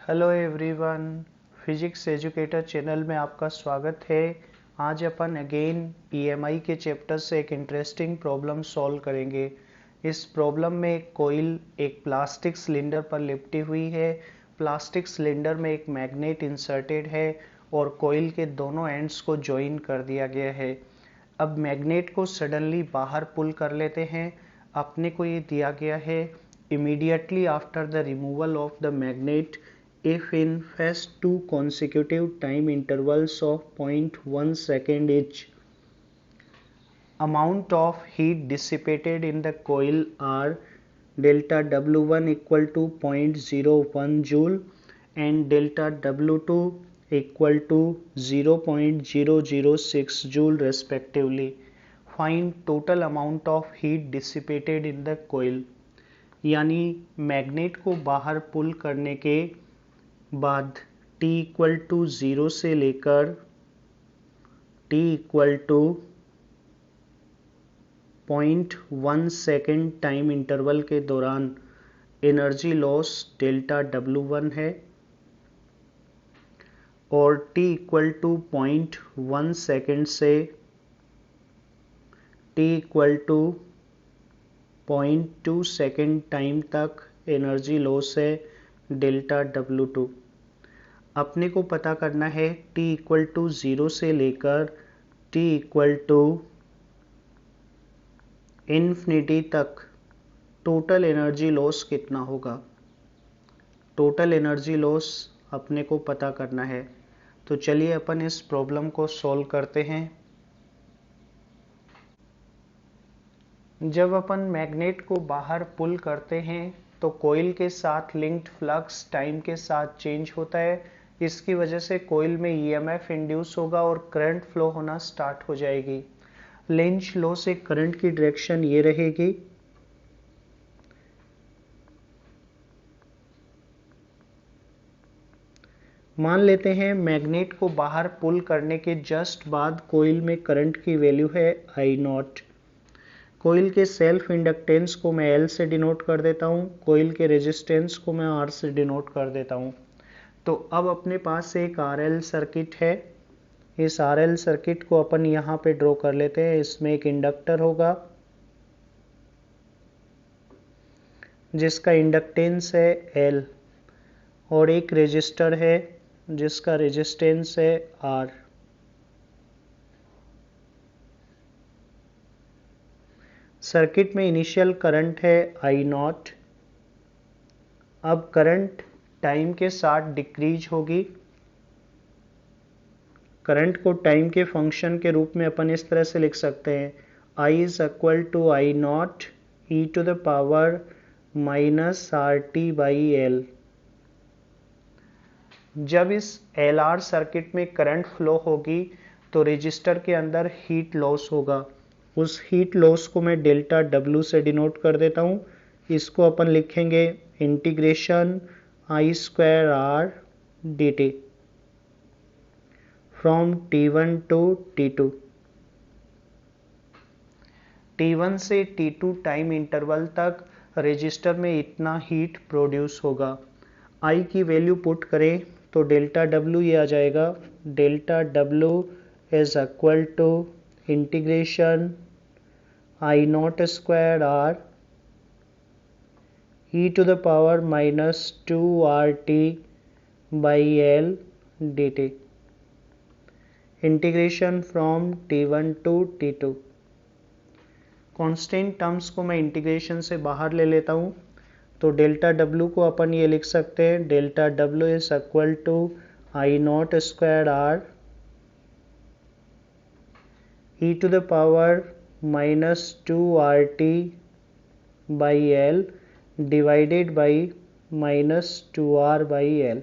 Hello everyone, physics educator channel में आपका स्वागत है। आज अपन अगेन ईएमआई के चैप्टर से एक इंटरेस्टिंग प्रॉब्लम सॉल्व करेंगे। इस प्रॉब्लम में एक कॉइल एक प्लास्टिक सिलेंडर पर लिपटी हुई है। प्लास्टिक सिलेंडर में एक मैग्नेट इंसर्टेड है और कॉइल के दोनों एंड्स को जॉइन कर दिया गया है। अब मैग्नेट को सडनली बाहर पुल कर लेते हैं। अपने को ये दिया गया है, immediately after the removal of the magnet, if in first two consecutive time intervals of 0.1 second each, amount of heat dissipated in the coil are delta W1 equal to 0.01 joule and delta W2 equal to 0.006 joule respectively. Find total amount of heat dissipated in the coil. यानी magnet को बाहर पुल करने के बाद t equal to 0 से लेकर t equal to 0.1 second time interval के दौरान एनर्जी लॉस डेल्टा W1 है और t इक्वल टू 0.1 सेकेंड से t equal to 0.2 second time तक एनर्जी लॉस है डेल्टा W2। अपने को पता करना है t इक्वल टू 0 से लेकर t इक्वल टू इन्फिनिटी तक टोटल एनर्जी लॉस कितना होगा। टोटल एनर्जी लॉस अपने को पता करना है, तो चलिए अपन इस प्रॉब्लम को सॉल्व करते हैं। जब अपन मैग्नेट को बाहर पुल करते हैं तो कॉइल के साथ लिंक्ड फ्लक्स टाइम के साथ चेंज होता है। इसकी वजह से कॉइल में ईएमएफ इंड्यूस होगा और करंट फ्लो होना स्टार्ट हो जाएगी। लेंज लॉ से करंट की डायरेक्शन ये रहेगी। मान लेते हैं मैग्नेट को बाहर पुल करने के जस्ट बाद कॉइल में करंट की वैल्यू है I0। कॉइल के सेल्फ इंडक्टेंस को मैं L से डिनोट कर देता हूँ, कॉइल के रेजिस्टेंस को मैं R से डिनोट कर देता हूँ। तो अब अपने पास एक RL सर्किट है। इस RL सर्किट को अपन यहाँ पे ड्रॉ कर लेते हैं। इसमें एक इंडक्टर होगा जिसका इंडक्टेंस है L और एक रेजिस्टर है जिसका रेजिस्टेंस है R। सर्किट में इनिशियल करंट है I0। अब करंट टाइम के साथ डिक्रीज होगी। करंट को टाइम के फंक्शन के रूप में अपन इस तरह से लिख सकते हैं, I is equal to I0 e to the power minus RT by L। जब इस LR सर्किट में करंट फ्लो होगी तो रेजिस्टर के अंदर हीट लॉस होगा। उस हीट लॉस को मैं डेल्टा W से डिनोट कर देता हूँ। इसको अपन लिखेंगे integration I square R dt from T1 to T2। T1 से T2 टाइम इंटरवल तक रेजिस्टर में इतना हीट प्रोड्यूस होगा। I की वैल्यू पुट करें तो डेल्टा W ये आ जाएगा, delta W is equal to integration I0 square R e to the power minus 2RT by L dt। Integration from T1 to T2। Constant terms को मैं integration से बाहर ले लेता हूँ, तो डेल्टा W को अपन ये लिख सकते हैं, delta W is equal to I0 square R e to the power minus 2RT by L divided by minus 2R by L।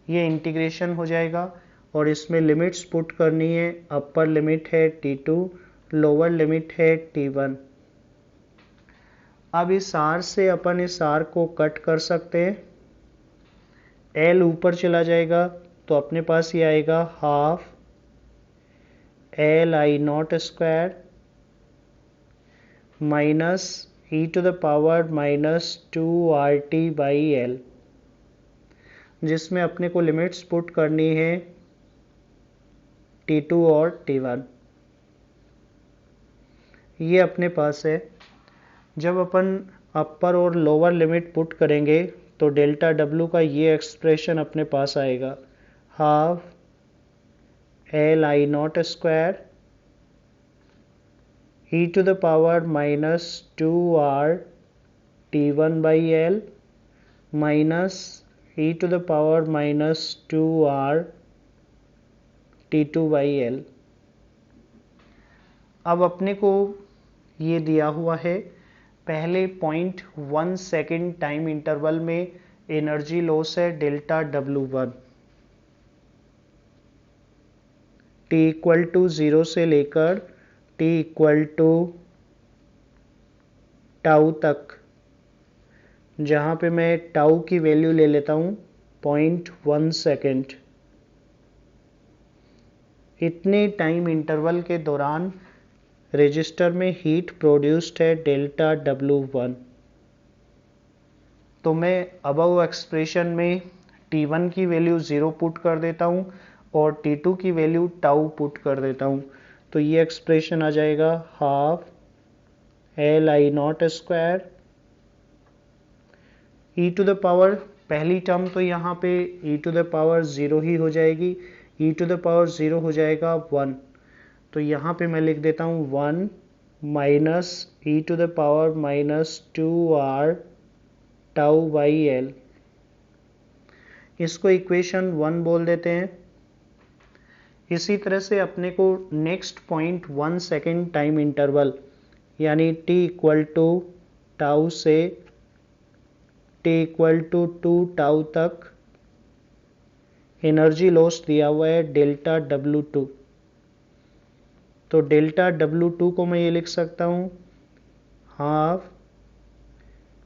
ये इंटीग्रेशन हो जाएगा और इसमें लिमिट्स पुट करनी है। अपर लिमिट है T2, लोअर लिमिट है T1। अब इस R से अपन इस R को कट कर सकते हैं। L ऊपर चला जाएगा तो अपने पास ये आएगा half L I0 square minus e to the power minus 2RT by L। जिसमें अपने को लिमिट्स पुट करनी है T2 और T1। ये अपने पास है। जब अपन अपर और लोअर लिमिट पुट करेंगे तो डेल्टा डब्ल्यू का ये एक्सप्रेशन अपने पास आएगा, half L I not square E to the power minus 2r T1 by L minus E to the power minus 2r T2 by L. अब अपने को ये दिया हुआ है, पहले 0.1 सेकेंड टाइम इंटरवल में एनर्जी लॉस है delta W1, T equal to 0 से लेकर T इक्वल टू टाउ तक, जहाँ पे मैं टाउ की वैल्यू ले लेता हूँ 0.1 सेकेंड। इतने टाइम इंटरवल के दौरान रजिस्टर में हीट प्रोड्यूस्ड है डेल्टा W1। तो मैं अबव एक्सप्रेशन में T1 की वैल्यू 0 पुट कर देता हूँ और T2 की वैल्यू टाउ पुट कर देता हूँ। तो ये एक्सप्रेशन आ जाएगा half L I not square E to the power, पहली टर्म तो यहाँ पे ई टू द पावर 0 ही हो जाएगी, ई टू द पावर 0 हो जाएगा 1। तो यहाँ पे मैं लिख देता हूँ 1 minus E to the power minus 2r tau by L. इसको इक्वेशन 1 बोल देते हैं। इसी तरह से अपने को नेक्स्ट 0.1 सेकेंड टाइम इंटरवल यानी t इक्वल टू टाउ से t इक्वल टू 2 टाउ तक एनर्जी लॉस दिया हुआ है डेल्टा W2। तो डेल्टा W2 को मैं ये लिख सकता हूँ half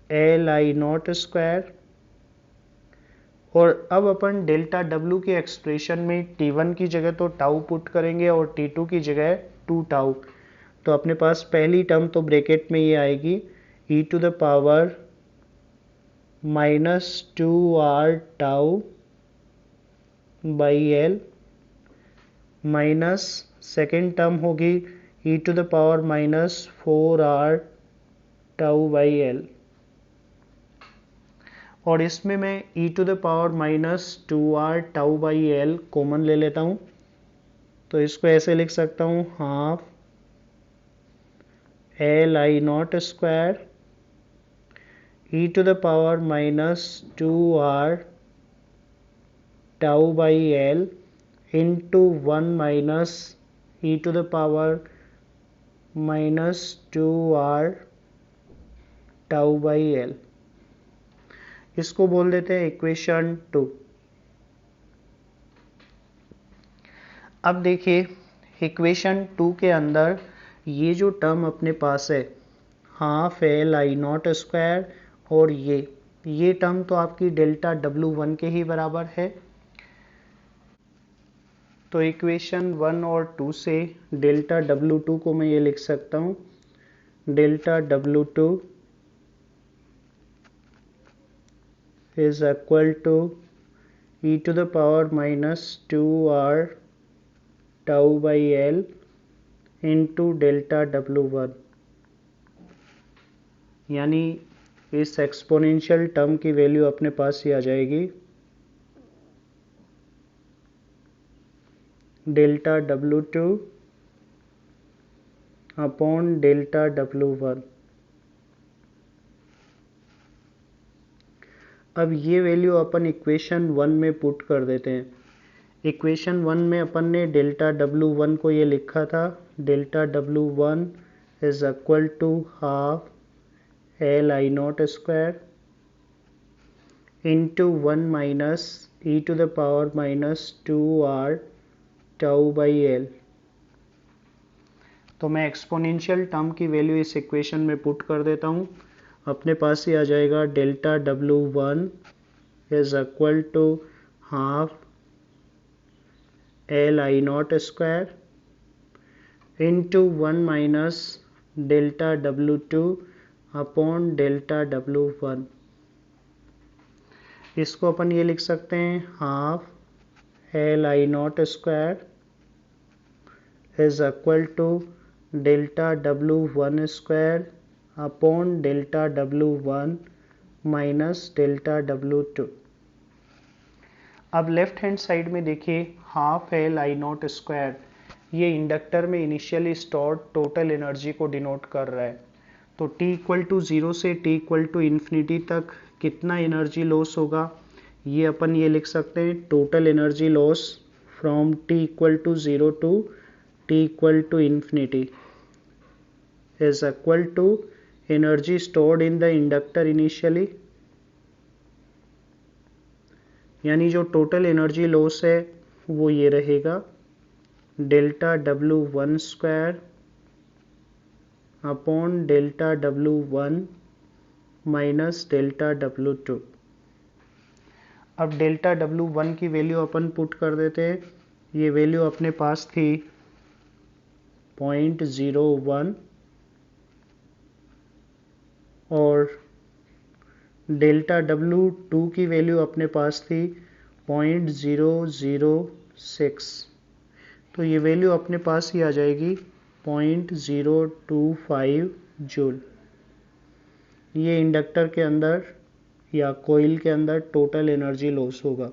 L I not square, और अब अपन डेल्टा W के एक्सप्रेशन में T1 की जगह तो टाउ पुट करेंगे और T2 की जगह 2 टाउ। तो अपने पास पहली टर्म तो ब्रैकेट में ये आएगी e to the power minus 2r tau by L minus second term होगी e to the power minus 4r tau by L, और इसमें मैं e to the power minus 2r tau by L common ले लेता हूँ। तो इसको ऐसे लिख सकता हूँ half L I not square E to the power minus 2r tau by L into 1 minus E to the power minus 2r tau by L. इसको बोल देते हैं इक्वेशन 2। अब देखिए इक्वेशन 2 के अंदर ये जो टर्म अपने पास है half L I not square, और ये टर्म तो आपकी डेल्टा W1 के ही बराबर है। तो इक्वेशन 1 और 2 से डेल्टा W2 को मैं ये लिख सकता हूँ, delta W2 is equal to e to the power minus 2r tau by L into delta W1, यानी इस एक्सपोनेंशियल टर्म की वैल्यू अपने पास ही आ जाएगी delta W2 upon delta W1। अब ये वैल्यू अपन इक्वेशन 1 में पुट कर देते हैं। इक्वेशन 1 में अपन ने डेल्टा W1 को ये लिखा था, delta W1 is equal to half L I not square into 1 minus E to the power minus 2r tau by L. तो मैं एक्सपोनेंशियल टर्म की वैल्यू इस इक्वेशन में पुट कर देता हूँ। अपने पास ही आ जाएगा delta W1 is equal to half L I not square into 1 minus delta W2 upon delta W1। इसको अपन ये लिख सकते हैं half Li0² is equal to delta W1² upon delta W1 minus delta W2। अब लेफ्ट हैंड साइड में देखिए half Li0², ये इंडक्टर में इनिशियली स्टोर्ड टोटल एनर्जी को डिनोट कर रहा है। तो t इक्वल टू 0 से t इक्वल टू इन्फिनिटी तक कितना एनर्जी लॉस होगा, ये अपन ये लिख सकते हैं total energy loss from t equal to 0 to t equal to infinity is equal to energy stored in the inductor initially, यानी जो टोटल एनर्जी लॉस है वो ये रहेगा delta W1² upon delta W1 minus delta W2। अब delta W1 की value अपन put कर देते हैं, ये वैल्यू अपने पास थी 0.01 और डेल्टा W2 की वैल्यू अपने पास थी 0.006, तो ये वैल्यू अपने पास ही आ जाएगी 0.025 जूल। ये इंडक्टर के अंदर या कोइल के अंदर टोटल एनर्जी लॉस होगा।